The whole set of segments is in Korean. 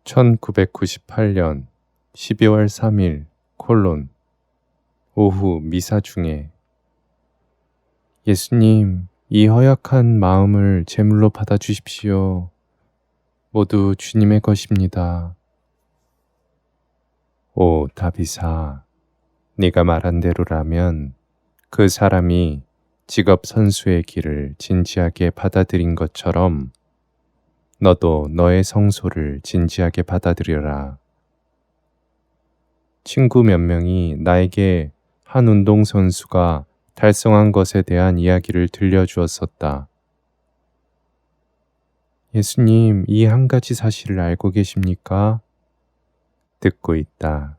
1998년 12월 3일 오후 미사 중에 예수님, 이 허약한 마음을 제물로 받아주십시오. 모두 주님의 것입니다. 오 다비사, 네가 말한 대로라면 그 사람이 직업 선수의 길을 진지하게 받아들인 것처럼 너도 너의 성소를 진지하게 받아들여라. 친구 몇 명이 나에게 한 운동선수가 달성한 것에 대한 이야기를 들려주었었다. 예수님, 이 한 가지 사실을 알고 계십니까? 듣고 있다.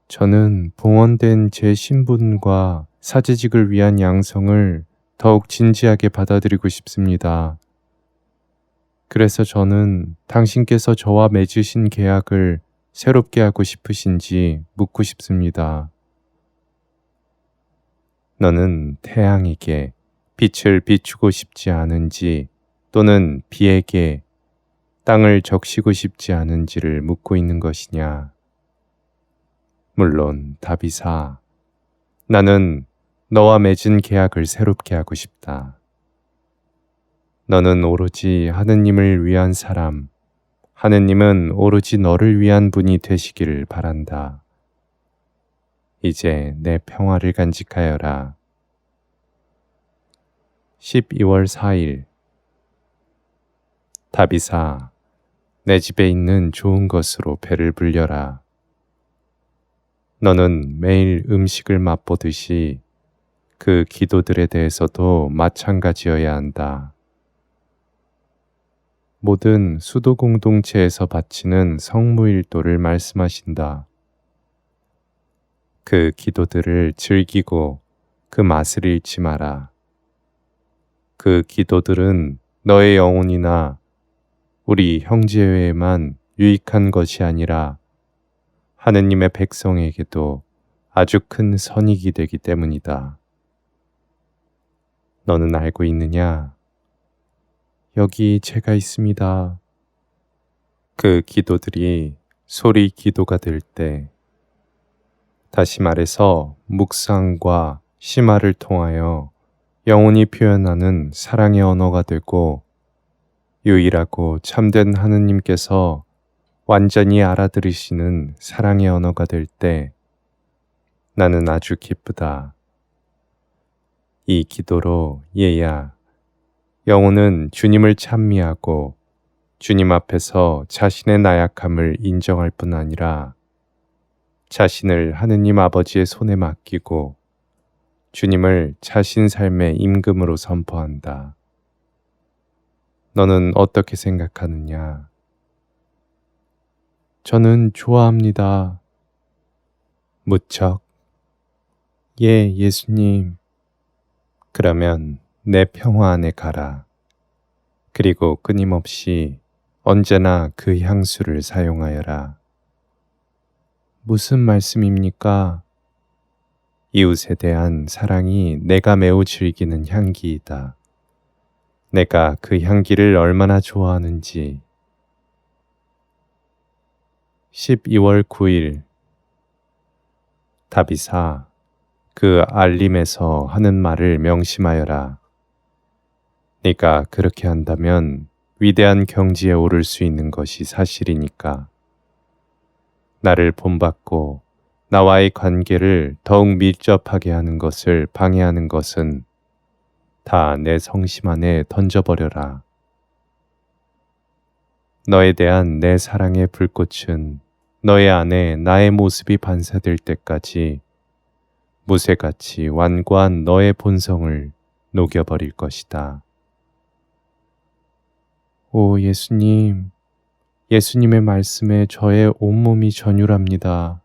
저는 봉헌된 제 신분과 사제직을 위한 양성을 더욱 진지하게 받아들이고 싶습니다. 그래서 저는 당신께서 저와 맺으신 계약을 새롭게 하고 싶으신지 묻고 싶습니다. 너는 태양에게 빛을 비추고 싶지 않은지 또는 비에게 땅을 적시고 싶지 않은지를 묻고 있는 것이냐? 물론 다비사, 나는 너와 맺은 계약을 새롭게 하고 싶다. 너는 오로지 하느님을 위한 사람, 하느님은 오로지 너를 위한 분이 되시기를 바란다. 이제 내 평화를 간직하여라. 12월 4일 다비사, 내 집에 있는 좋은 것으로 배를 불려라. 너는 매일 음식을 맛보듯이 그 기도들에 대해서도 마찬가지여야 한다. 모든 수도 공동체에서 바치는 성무일도를 말씀하신다. 그 기도들을 즐기고 그 맛을 잃지 마라. 그 기도들은 너의 영혼이나 우리 형제회에만 유익한 것이 아니라 하느님의 백성에게도 아주 큰 선익이 되기 때문이다. 너는 알고 있느냐? 여기 제가 있습니다. 그 기도들이 소리 기도가 될 때, 다시 말해서 묵상과 심화를 통하여 영혼이 표현하는 사랑의 언어가 되고 유일하고 참된 하느님께서 완전히 알아들으시는 사랑의 언어가 될 때 나는 아주 기쁘다. 이 기도로 얘야, 영혼은 주님을 찬미하고 주님 앞에서 자신의 나약함을 인정할 뿐 아니라 자신을 하느님 아버지의 손에 맡기고 주님을 자신 삶의 임금으로 선포한다. 너는 어떻게 생각하느냐? 저는 좋아합니다. 무척. 예, 예수님. 그러면 내 평화 안에 가라. 그리고 끊임없이 언제나 그 향수를 사용하여라. 무슨 말씀입니까? 이웃에 대한 사랑이 내가 매우 즐기는 향기이다. 내가 그 향기를 얼마나 좋아하는지. 12월 9일 다비사, 그 알림에서 하는 말을 명심하여라. 네가 그렇게 한다면 위대한 경지에 오를 수 있는 것이 사실이니까. 나를 본받고 나와의 관계를 더욱 밀접하게 하는 것을 방해하는 것은 다 내 성심 안에 던져버려라. 너에 대한 내 사랑의 불꽃은 너의 안에 나의 모습이 반사될 때까지 무쇠같이 완고한 너의 본성을 녹여버릴 것이다. 오 예수님, 예수님의 말씀에 저의 온몸이 전율합니다.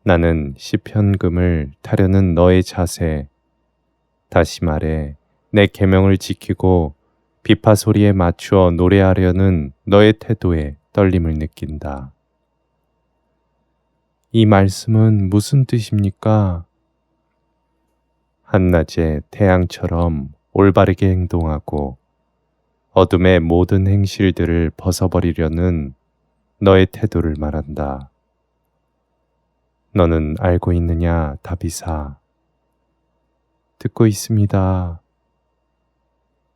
나는 시편금을 타려는 너의 자세, 다시 말해 내 계명을 지키고 비파 소리에 맞추어 노래하려는 너의 태도에 떨림을 느낀다. 이 말씀은 무슨 뜻입니까? 한낮에 태양처럼 올바르게 행동하고 어둠의 모든 행실들을 벗어버리려는 너의 태도를 말한다. 너는 알고 있느냐, 다비사? 듣고 있습니다.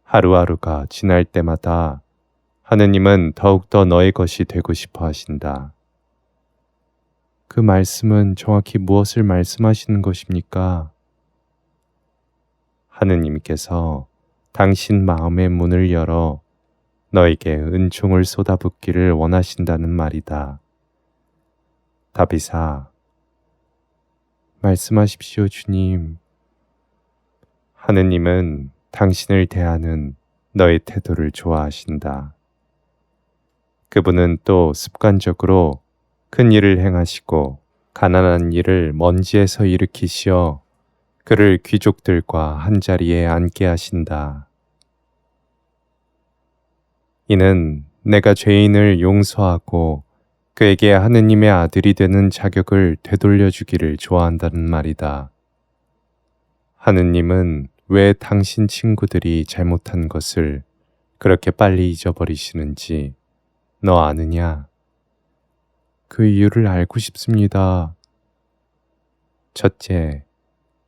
하루하루가 지날 때마다 하느님은 더욱더 너의 것이 되고 싶어 하신다. 그 말씀은 정확히 무엇을 말씀하시는 것입니까? 하느님께서 당신 마음의 문을 열어 너에게 은총을 쏟아붓기를 원하신다는 말이다. 다비사, 말씀하십시오, 주님. 하느님은 당신을 대하는 너의 태도를 좋아하신다. 그분은 또 습관적으로 큰 일을 행하시고 가난한 일을 먼지에서 일으키시어 그를 귀족들과 한자리에 앉게 하신다. 이는 내가 죄인을 용서하고 그에게 하느님의 아들이 되는 자격을 되돌려 주기를 좋아한다는 말이다. 하느님은 왜 당신 친구들이 잘못한 것을 그렇게 빨리 잊어버리시는지 너 아느냐? 그 이유를 알고 싶습니다. 첫째,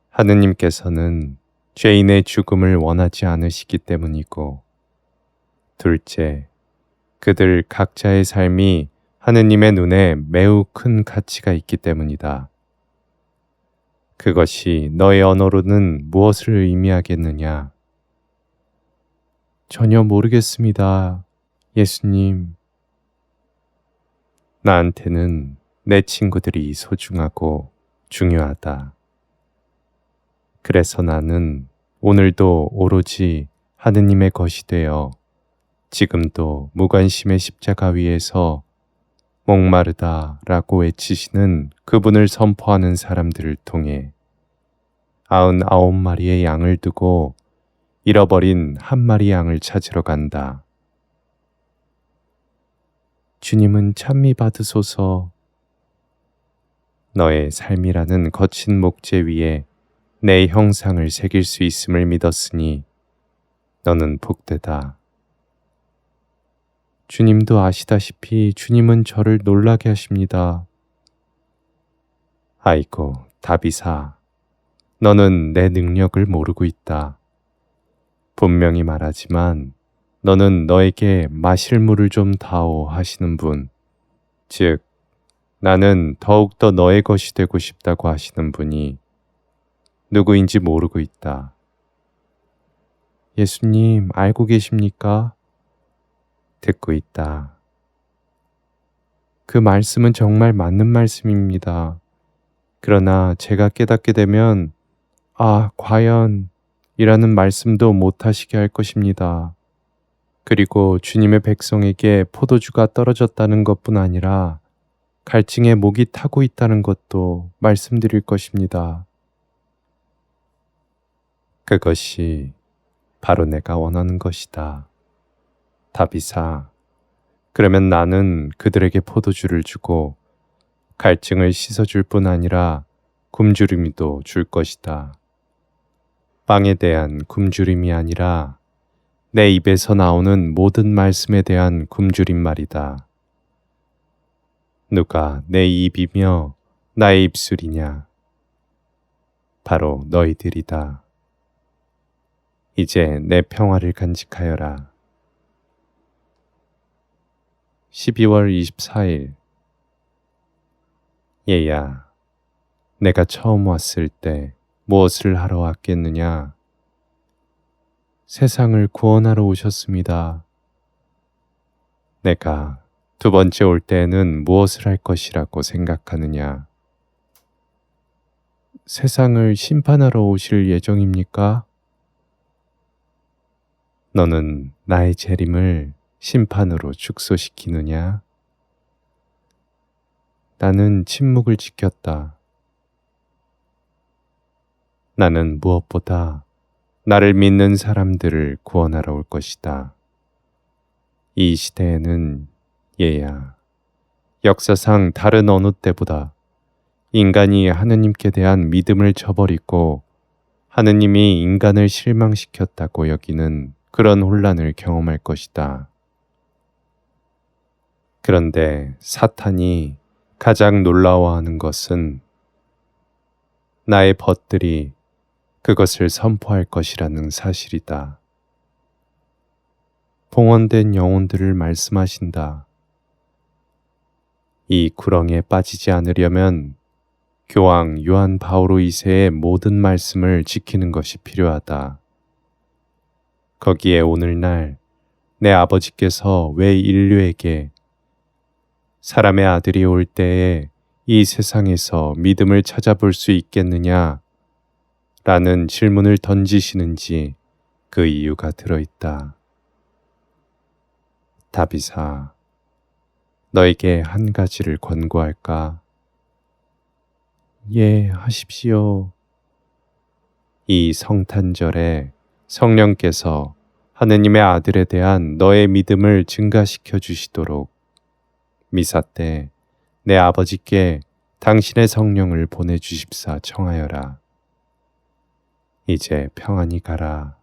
하느님께서는 죄인의 죽음을 원하지 않으시기 때문이고, 둘째, 그들 각자의 삶이 하느님의 눈에 매우 큰 가치가 있기 때문이다. 그것이 너의 언어로는 무엇을 의미하겠느냐? 전혀 모르겠습니다, 예수님. 나한테는 내 친구들이 소중하고 중요하다. 그래서 나는 오늘도 오로지 하느님의 것이 되어 지금도 무관심의 십자가 위에서 목마르다라고 외치시는 그분을 선포하는 사람들을 통해 99마리의 양을 두고 잃어버린 한 마리 양을 찾으러 간다. 주님은 찬미 받으소서. 너의 삶이라는 거친 목재 위에 내 형상을 새길 수 있음을 믿었으니 너는 복되다. 주님도 아시다시피 주님은 저를 놀라게 하십니다. 아이고, 다비사, 너는 내 능력을 모르고 있다. 분명히 말하지만 너는 너에게 마실 물을 좀 다오 하시는 분, 즉 나는 더욱더 너의 것이 되고 싶다고 하시는 분이 누구인지 모르고 있다. 예수님, 알고 계십니까? 듣고 있다. 그 말씀은 정말 맞는 말씀입니다. 그러나 제가 깨닫게 되면 과연 이라는 말씀도 못하시게 할 것입니다. 그리고 주님의 백성에게 포도주가 떨어졌다는 것뿐 아니라 갈증에 목이 타고 있다는 것도 말씀드릴 것입니다. 그것이 바로 내가 원하는 것이다. 다비사, 그러면 나는 그들에게 포도주를 주고 갈증을 씻어줄 뿐 아니라 굶주림도 줄 것이다. 빵에 대한 굶주림이 아니라 내 입에서 나오는 모든 말씀에 대한 굶주림 말이다. 누가 내 입이며 나의 입술이냐? 바로 너희들이다. 이제 내 평화를 간직하여라. 12월 24일. 얘야, 내가 처음 왔을 때 무엇을 하러 왔겠느냐? 세상을 구원하러 오셨습니다. 내가 두 번째 올 때에는 무엇을 할 것이라고 생각하느냐? 세상을 심판하러 오실 예정입니까? 너는 나의 재림을 심판으로 축소시키느냐? 나는 침묵을 지켰다. 나는 무엇보다 나를 믿는 사람들을 구원하러 올 것이다. 이 시대에는 얘야, 역사상 다른 어느 때보다 인간이 하느님께 대한 믿음을 저버리고 하느님이 인간을 실망시켰다고 여기는 그런 혼란을 경험할 것이다. 그런데 사탄이 가장 놀라워하는 것은 나의 벗들이 그것을 선포할 것이라는 사실이다. 봉헌된 영혼들을 말씀하신다. 이 구렁에 빠지지 않으려면 교황 요한 바오로 2세의 모든 말씀을 지키는 것이 필요하다. 거기에 오늘날 내 아버지께서 왜 인류에게 사람의 아들이 올 때에 이 세상에서 믿음을 찾아볼 수 있겠느냐? 라는 질문을 던지시는지 그 이유가 들어있다. 다비사, 너에게 한 가지를 권고할까? 예, 하십시오. 이 성탄절에 성령께서 하느님의 아들에 대한 너의 믿음을 증가시켜 주시도록 미사 때 내 아버지께 당신의 성령을 보내주십사 청하여라. 이제 평안히 가라.